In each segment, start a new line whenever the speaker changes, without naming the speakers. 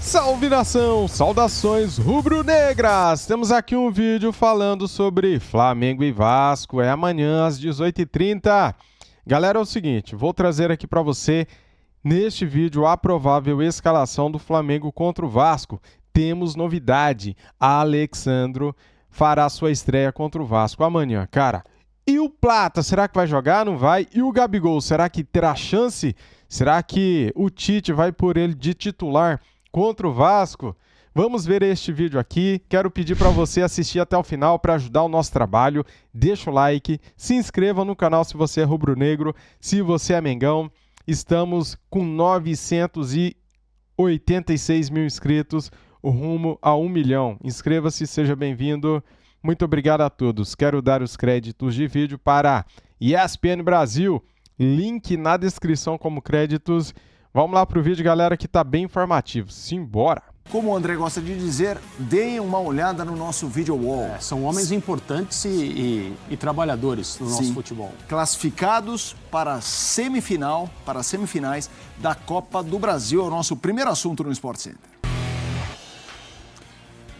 Salve nação, saudações rubro-negras! Temos aqui um vídeo falando sobre Flamengo e Vasco, é amanhã às 18h30. Galera, é o seguinte, vou trazer aqui para você, neste vídeo, a provável escalação do Flamengo contra o Vasco. Temos novidade, Alexandro fará sua estreia contra o Vasco amanhã, cara. E o Plata, será que vai jogar? Não vai? E o Gabigol, será que terá chance? Será que o Tite vai por ele de titular contra o Vasco? Vamos ver este vídeo aqui. Quero pedir para você assistir até o final para ajudar o nosso trabalho. Deixa o like, se inscreva no canal se você é rubro-negro, se você é mengão. Estamos com 986 mil inscritos, rumo a 1 milhão. Inscreva-se, seja bem-vindo. Muito obrigado a todos. Quero dar os créditos de vídeo para ESPN Brasil. Link na descrição como créditos. Vamos lá pro vídeo, galera, que tá bem informativo. Simbora!
Como o André gosta de dizer, deem uma olhada no nosso video wall.
São homens importantes e trabalhadores no nosso futebol.
Classificados para a semifinal, para as semifinais da Copa do Brasil. É o nosso primeiro assunto no Sport Center.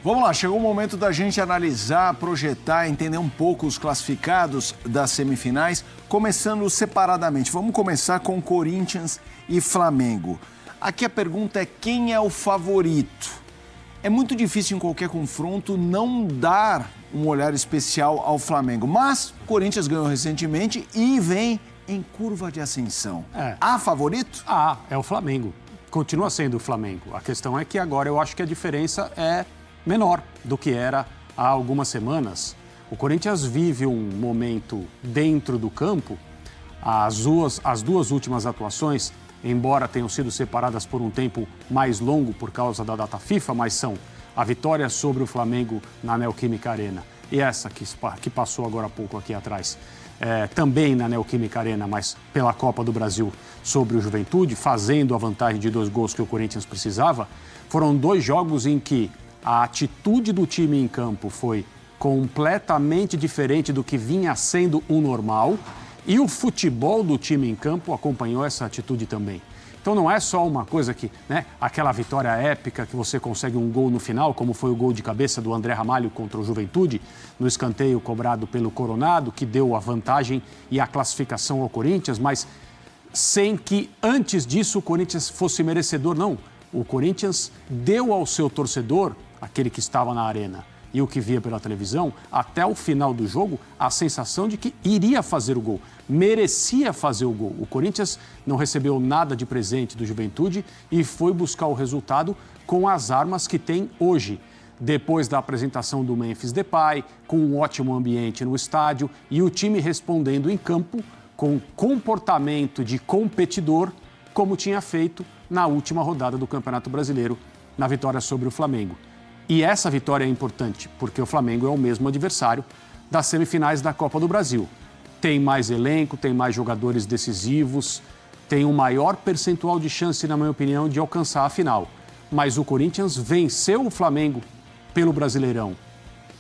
Vamos lá, chegou o momento da gente analisar, projetar, entender um pouco os classificados das semifinais, começando separadamente. Vamos começar com Corinthians e Flamengo. Aqui a pergunta é: quem é o favorito? É muito difícil em qualquer confronto não dar um olhar especial ao Flamengo, mas o Corinthians ganhou recentemente e vem em curva de ascensão. Há favorito?
É o Flamengo. Continua sendo o Flamengo. A questão é que agora eu acho que a diferença é menor do que era há algumas semanas. O Corinthians vive um momento dentro do campo. As duas últimas atuações, embora tenham sido separadas por um tempo mais longo por causa da data FIFA, mas são a vitória sobre o Flamengo na Neoquímica Arena e essa que passou agora há pouco aqui atrás, também na Neoquímica Arena, mas pela Copa do Brasil sobre o Juventude, fazendo a vantagem de 2 gols que o Corinthians precisava. Foram 2 jogos em que a atitude do time em campo foi completamente diferente do que vinha sendo o normal e o futebol do time em campo acompanhou essa atitude também. Então não é só uma coisa que, aquela vitória épica que você consegue um gol no final, como foi o gol de cabeça do André Ramalho contra o Juventude, no escanteio cobrado pelo Coronado, que deu a vantagem e a classificação ao Corinthians, mas sem que antes disso o Corinthians fosse merecedor, não. O Corinthians deu ao seu torcedor, aquele que estava na arena e o que via pela televisão, até o final do jogo, a sensação de que iria fazer o gol, merecia fazer o gol. O Corinthians não recebeu nada de presente do Juventude e foi buscar o resultado com as armas que tem hoje. Depois da apresentação do Memphis Depay, com um ótimo ambiente no estádio e o time respondendo em campo com comportamento de competidor, como tinha feito na última rodada do Campeonato Brasileiro, na vitória sobre o Flamengo. E essa vitória é importante, porque o Flamengo é o mesmo adversário das semifinais da Copa do Brasil. Tem mais elenco, tem mais jogadores decisivos, tem um maior percentual de chance, na minha opinião, de alcançar a final. Mas o Corinthians venceu o Flamengo pelo Brasileirão,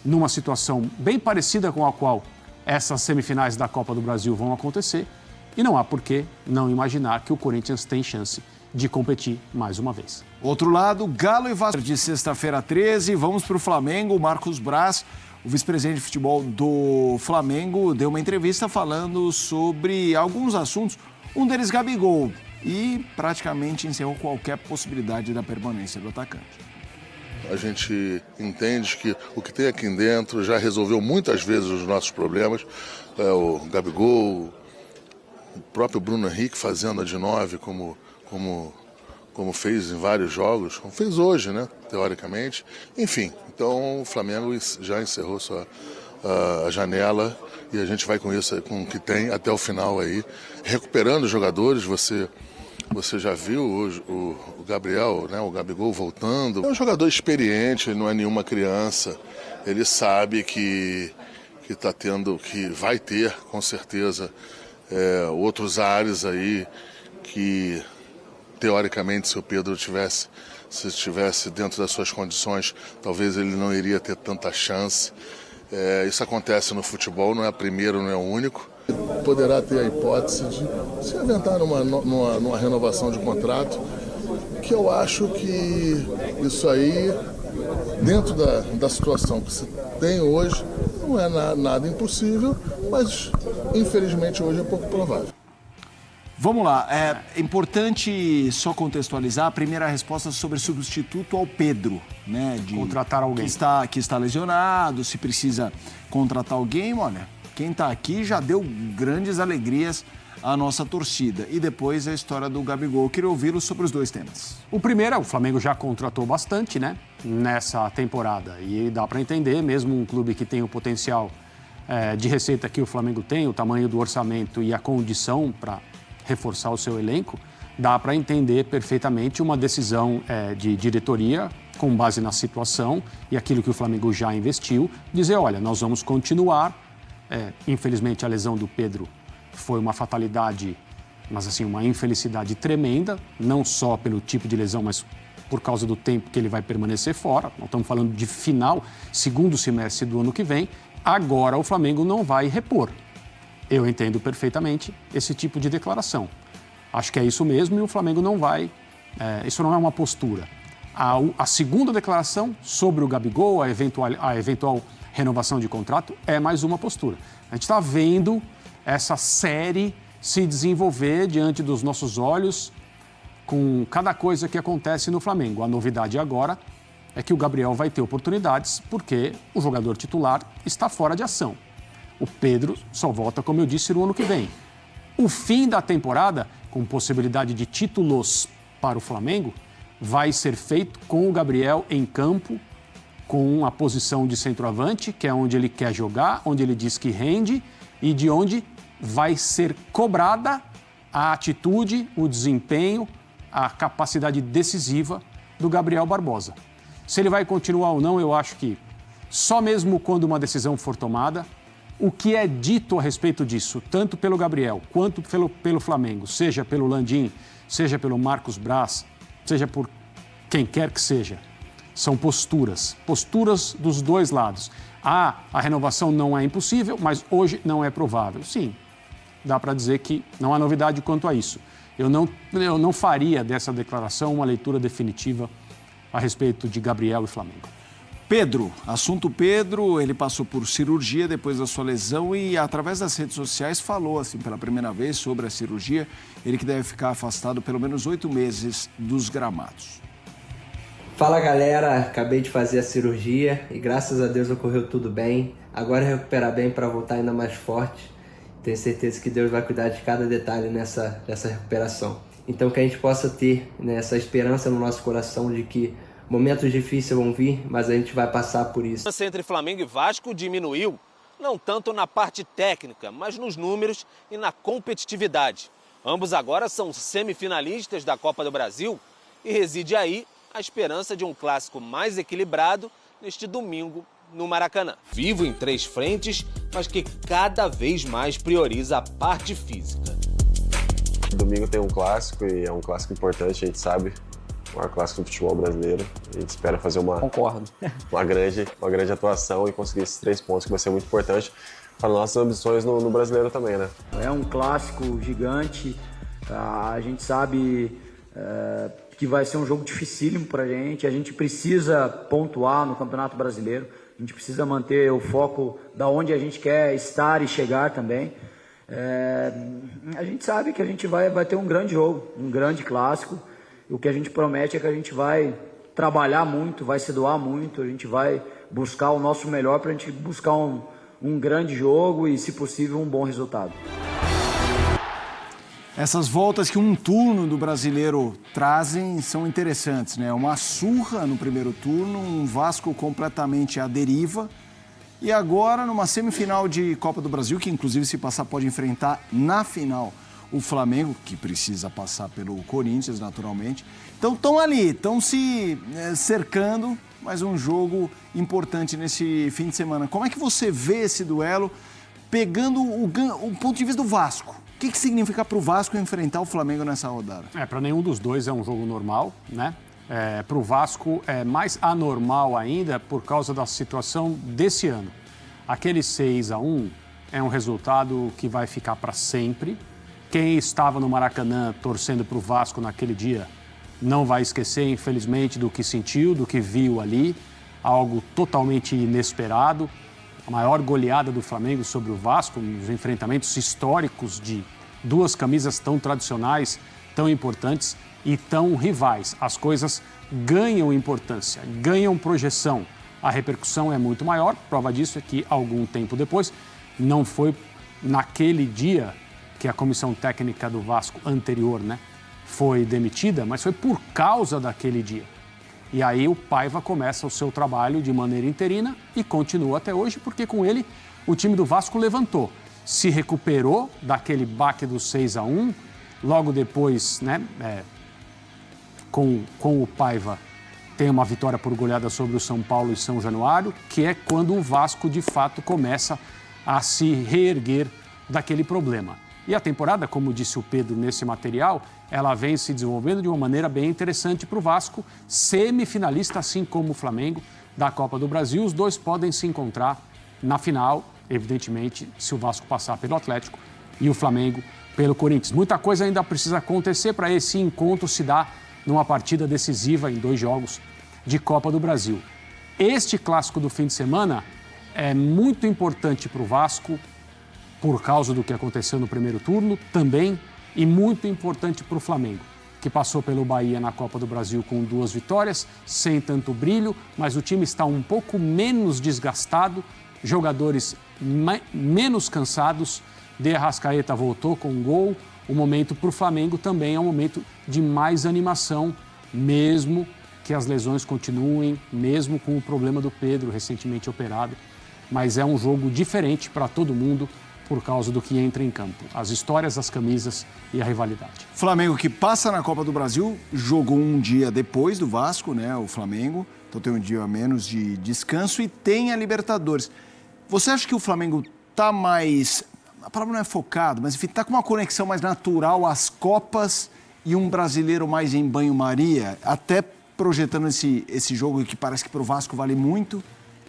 numa situação bem parecida com a qual essas semifinais da Copa do Brasil vão acontecer, e não há por que não imaginar que o Corinthians tem chance de competir mais uma vez.
Outro lado, Galo e Vasco de sexta-feira 13. Vamos para o Flamengo. O Marcos Braz, o vice-presidente de futebol do Flamengo, deu uma entrevista falando sobre alguns assuntos. Um deles, Gabigol. E praticamente encerrou qualquer possibilidade da permanência do atacante.
A gente entende que o que tem aqui dentro já resolveu muitas vezes os nossos problemas. O Gabigol, o próprio Bruno Henrique fazendo a de 9 como fez em vários jogos, como fez hoje, teoricamente. Enfim, então o Flamengo já encerrou a janela e a gente vai com isso, com o que tem até o final aí, recuperando os jogadores. Você já viu hoje o Gabriel, o Gabigol voltando. É um jogador experiente, não é nenhuma criança. Ele sabe que vai ter, com certeza, outros ares aí que, teoricamente, se o Pedro estivesse dentro das suas condições, talvez ele não iria ter tanta chance. Isso acontece no futebol, não é o primeiro, não é o único. Poderá ter a hipótese de se aventar numa renovação de contrato que eu acho que isso aí, dentro da situação que se tem hoje, não é nada impossível, mas infelizmente hoje é pouco provável.
Vamos lá, é importante só contextualizar a primeira resposta sobre substituto ao Pedro, né? De
contratar alguém.
Que está lesionado, se precisa contratar alguém, olha, quem está aqui já deu grandes alegrias à nossa torcida. E depois a história do Gabigol. Eu queria ouvi-lo sobre os dois temas.
O primeiro é o Flamengo já contratou bastante, né? Nessa temporada. E dá para entender, mesmo um clube que tem o potencial de receita que o Flamengo tem, o tamanho do orçamento e a condição para reforçar o seu elenco, dá para entender perfeitamente uma decisão de diretoria com base na situação e aquilo que o Flamengo já investiu, dizer, olha, nós vamos continuar. Infelizmente, a lesão do Pedro foi uma fatalidade, mas assim, uma infelicidade tremenda, não só pelo tipo de lesão, mas por causa do tempo que ele vai permanecer fora. Nós estamos falando de final, segundo semestre do ano que vem. Agora o Flamengo não vai repor. Eu entendo perfeitamente esse tipo de declaração. Acho que é isso mesmo e o Flamengo não vai... isso não é uma postura. A segunda declaração sobre o Gabigol, a eventual renovação de contrato, é mais uma postura. A gente está vendo essa série se desenvolver diante dos nossos olhos com cada coisa que acontece no Flamengo. A novidade agora é que o Gabriel vai ter oportunidades porque o jogador titular está fora de ação. O Pedro só volta, como eu disse, no ano que vem. O fim da temporada, com possibilidade de títulos para o Flamengo, vai ser feito com o Gabriel em campo, com a posição de centroavante, que é onde ele quer jogar, onde ele diz que rende e de onde vai ser cobrada a atitude, o desempenho, a capacidade decisiva do Gabriel Barbosa. Se ele vai continuar ou não, eu acho que só mesmo quando uma decisão for tomada, o que é dito a respeito disso, tanto pelo Gabriel quanto pelo Flamengo, seja pelo Landim, seja pelo Marcos Braz, seja por quem quer que seja, são posturas dos dois lados. A renovação não é impossível, mas hoje não é provável. Sim, dá para dizer que não há novidade quanto a isso. Eu não faria dessa declaração uma leitura definitiva a respeito de Gabriel e Flamengo.
Pedro, assunto Pedro, ele passou por cirurgia depois da sua lesão e através das redes sociais falou assim pela primeira vez sobre a cirurgia, ele que deve ficar afastado pelo menos 8 meses dos gramados.
Fala galera, acabei de fazer a cirurgia e graças a Deus ocorreu tudo bem. Agora é recuperar bem para voltar ainda mais forte. Tenho certeza que Deus vai cuidar de cada detalhe nessa recuperação. Então que a gente possa ter essa esperança no nosso coração de que momentos difíceis vão vir, mas a gente vai passar por isso.
A distância entre Flamengo e Vasco diminuiu, não tanto na parte técnica, mas nos números e na competitividade. Ambos agora são semifinalistas da Copa do Brasil e reside aí a esperança de um clássico mais equilibrado neste domingo no Maracanã. Vivo em 3 frentes, mas que cada vez mais prioriza a parte física.
Domingo tem um clássico e é um clássico importante, a gente sabe. O maior clássico do futebol brasileiro. A gente espera fazer uma grande atuação e conseguir esses 3 pontos, que vai ser muito importante para nossas ambições no brasileiro também, né?
É um clássico gigante, a gente sabe que vai ser um jogo dificílimo para a gente precisa pontuar no Campeonato Brasileiro, a gente precisa manter o foco da onde a gente quer estar e chegar também. A gente sabe que a gente vai ter um grande jogo, um grande clássico. O que a gente promete é que a gente vai trabalhar muito, vai se doar muito, a gente vai buscar o nosso melhor para a gente buscar um grande jogo e, se possível, um bom resultado.
Essas voltas que um turno do Brasileiro trazem são interessantes, né? Uma surra no primeiro turno, um Vasco completamente à deriva e agora numa semifinal de Copa do Brasil, que inclusive se passar pode enfrentar na final o Flamengo, que precisa passar pelo Corinthians, naturalmente. Então estão ali, estão se cercando, mas um jogo importante nesse fim de semana. Como é que você vê esse duelo, pegando o ponto de vista do Vasco? O que significa para o Vasco enfrentar o Flamengo nessa rodada?
Para nenhum dos dois é um jogo normal, né? Para o Vasco é mais anormal ainda por causa da situação desse ano. Aquele 6-1 é um resultado que vai ficar para sempre. Quem estava no Maracanã torcendo para o Vasco naquele dia não vai esquecer, infelizmente, do que sentiu, do que viu ali. Algo totalmente inesperado. A maior goleada do Flamengo sobre o Vasco, nos enfrentamentos históricos de duas camisas tão tradicionais, tão importantes e tão rivais. As coisas ganham importância, ganham projeção. A repercussão é muito maior. Prova disso é que, algum tempo depois, não foi naquele dia que a comissão técnica do Vasco anterior, foi demitida, mas foi por causa daquele dia. E aí o Paiva começa o seu trabalho de maneira interina e continua até hoje, porque com ele o time do Vasco levantou, se recuperou daquele baque do 6-1, logo depois, com o Paiva, tem uma vitória por goleada sobre o São Paulo e São Januário, que é quando o Vasco, de fato, começa a se reerguer daquele problema. E a temporada, como disse o Pedro nesse material, ela vem se desenvolvendo de uma maneira bem interessante para o Vasco, semifinalista, assim como o Flamengo, da Copa do Brasil. Os dois podem se encontrar na final, evidentemente, se o Vasco passar pelo Atlético e o Flamengo pelo Corinthians. Muita coisa ainda precisa acontecer para esse encontro se dar numa partida decisiva em 2 jogos de Copa do Brasil. Este clássico do fim de semana é muito importante para o Vasco, por causa do que aconteceu no primeiro turno também, e muito importante para o Flamengo, que passou pelo Bahia na Copa do Brasil com 2 vitórias, sem tanto brilho, mas o time está um pouco menos desgastado, jogadores menos cansados. De Arrascaeta voltou com um gol. O momento para o Flamengo também é um momento de mais animação, mesmo que as lesões continuem, mesmo com o problema do Pedro, recentemente operado. Mas é um jogo diferente para todo mundo por causa do que entra em campo. As histórias, as camisas e a rivalidade.
Flamengo que passa na Copa do Brasil, jogou um dia depois do Vasco, o Flamengo. Então tem um dia a menos de descanso e tem a Libertadores. Você acha que o Flamengo está mais... A palavra não é focado, mas enfim, está com uma conexão mais natural às Copas e um brasileiro mais em banho-maria, até projetando esse jogo que parece que para o Vasco vale muito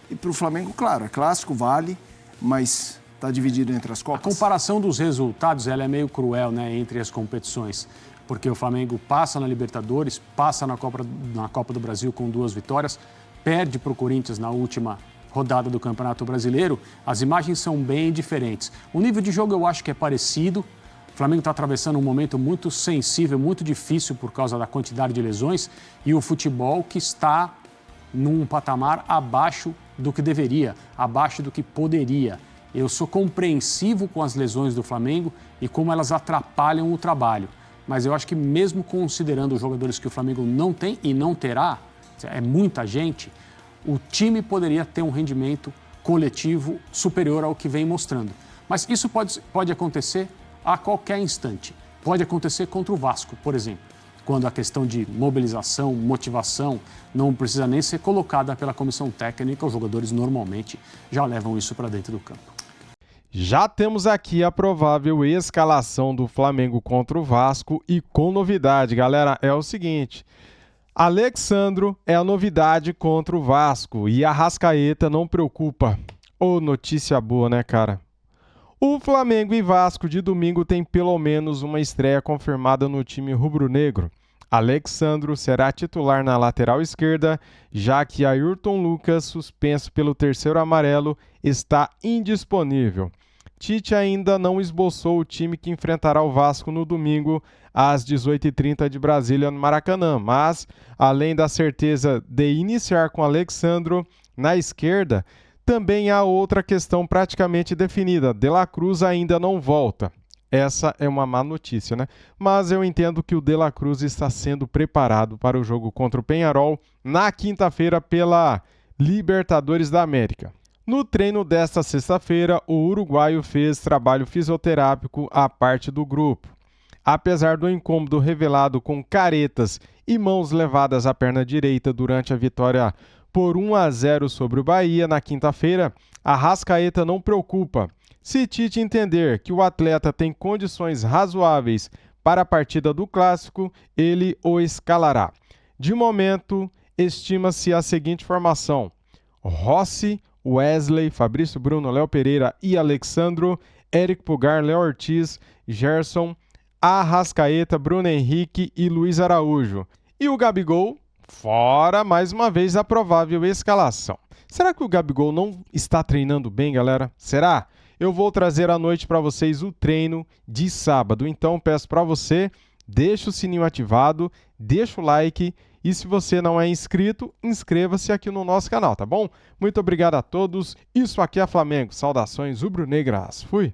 e para o Flamengo, claro, é clássico, vale, mas está dividido entre as Copas.
A comparação dos resultados ela é meio cruel, entre as competições, porque o Flamengo passa na Libertadores, passa na Copa do Brasil com 2 vitórias, perde para o Corinthians na última rodada do Campeonato Brasileiro. As imagens são bem diferentes. O nível de jogo eu acho que é parecido. O Flamengo está atravessando um momento muito sensível, muito difícil por causa da quantidade de lesões e o futebol que está num patamar abaixo do que deveria, abaixo do que poderia. Eu sou compreensivo com as lesões do Flamengo e como elas atrapalham o trabalho. Mas eu acho que mesmo considerando os jogadores que o Flamengo não tem e não terá, é muita gente, o time poderia ter um rendimento coletivo superior ao que vem mostrando. Mas isso pode acontecer a qualquer instante. Pode acontecer contra o Vasco, por exemplo, quando a questão de mobilização, motivação, não precisa nem ser colocada pela comissão técnica. Os jogadores normalmente já levam isso para dentro do campo.
Já temos aqui a provável escalação do Flamengo contra o Vasco e com novidade, galera, é o seguinte: Alexandro é a novidade contra o Vasco e Arrascaeta não preocupa. Ô, notícia boa, né, cara? O Flamengo e Vasco de domingo tem pelo menos uma estreia confirmada no time rubro-negro. Alexandro será titular na lateral esquerda, já que Ayrton Lucas, suspenso pelo 3º amarelo, está indisponível. Tite ainda não esboçou o time que enfrentará o Vasco no domingo, às 18h30 de Brasília, no Maracanã. Mas, além da certeza de iniciar com Alexandro na esquerda, também há outra questão praticamente definida. De La Cruz ainda não volta. Essa é uma má notícia, né? Mas eu entendo que o De La Cruz está sendo preparado para o jogo contra o Peñarol na quinta-feira pela Libertadores da América. No treino desta sexta-feira, o uruguaio fez trabalho fisioterápico à parte do grupo. Apesar do incômodo revelado com caretas e mãos levadas à perna direita durante a vitória por 1-0 sobre o Bahia na quinta-feira, Arrascaeta não preocupa. Se Tite entender que o atleta tem condições razoáveis para a partida do Clássico, ele o escalará. De momento, estima-se a seguinte formação: Rossi, Wesley, Fabrício Bruno, Léo Pereira e Alexandro, Éric Pulgar, Léo Ortiz, Gerson, Arrascaeta, Bruno Henrique e Luiz Araújo. E o Gabigol, fora mais uma vez a provável escalação. Será que o Gabigol não está treinando bem, galera? Será? Eu vou trazer à noite para vocês o treino de sábado. Então peço para você, deixa o sininho ativado, deixa o like e se você não é inscrito, inscreva-se aqui no nosso canal, tá bom? Muito obrigado a todos. Isso aqui é Flamengo. Saudações rubro-negras. Fui!